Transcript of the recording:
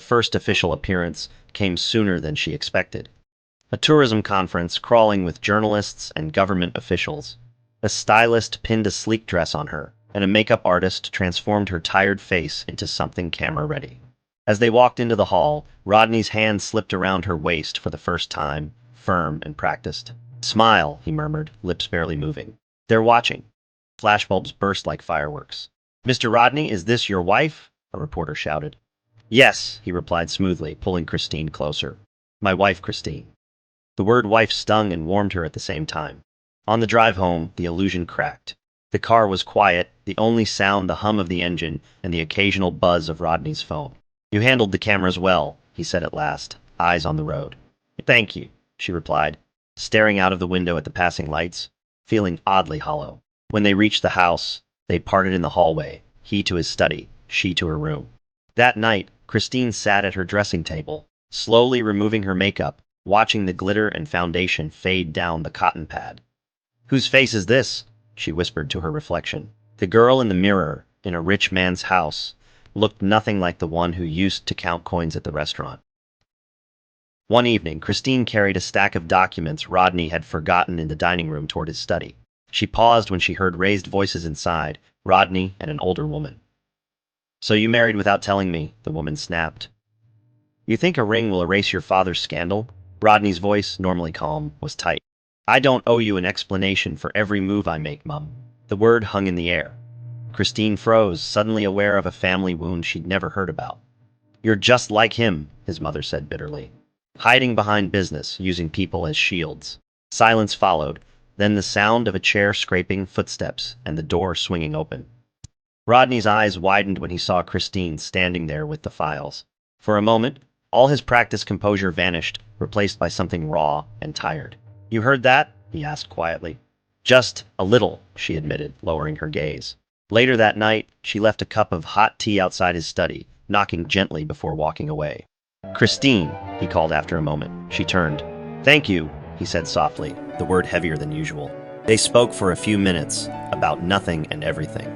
first official appearance came sooner than she expected. A tourism conference crawling with journalists and government officials. A stylist pinned a sleek dress on her, and a makeup artist transformed her tired face into something camera-ready. As they walked into the hall, Rodney's hand slipped around her waist for the first time, firm and practiced. "Smile," he murmured, lips barely moving. "They're watching." Flashbulbs burst like fireworks. "Mr. Rodney, is this your wife?" a reporter shouted. "Yes," he replied smoothly, pulling Christine closer. "My wife, Christine." The word wife stung and warmed her at the same time. On the drive home, the illusion cracked. The car was quiet, the only sound the hum of the engine and the occasional buzz of Rodney's phone. "You handled the cameras well," he said at last, eyes on the road. "Thank you," she replied, staring out of the window at the passing lights, feeling oddly hollow. When they reached the house, they parted in the hallway, he to his study, she to her room. That night, Christine sat at her dressing table, slowly removing her makeup, watching the glitter and foundation fade down the cotton pad. "Whose face is this?" she whispered to her reflection. The girl in the mirror, in a rich man's house, looked nothing like the one who used to count coins at the restaurant. One evening, Christine carried a stack of documents Rodney had forgotten in the dining room toward his study. She paused when she heard raised voices inside, Rodney and an older woman. "So you married without telling me," the woman snapped. "You think a ring will erase your father's scandal?" Rodney's voice, normally calm, was tight. "I don't owe you an explanation for every move I make, Mum." The word hung in the air. Christine froze, suddenly aware of a family wound she'd never heard about. "You're just like him," his mother said bitterly. "Hiding behind business, using people as shields." Silence followed, then the sound of a chair scraping, footsteps, and the door swinging open. Rodney's eyes widened when he saw Christine standing there with the files. For a moment, all his practiced composure vanished, replaced by something raw and tired. "You heard that?" he asked quietly. "Just a little," she admitted, lowering her gaze. Later that night, she left a cup of hot tea outside his study, knocking gently before walking away. "Christine," he called after a moment. She turned. "Thank you," he said softly, the word heavier than usual. They spoke for a few minutes, about nothing and everything.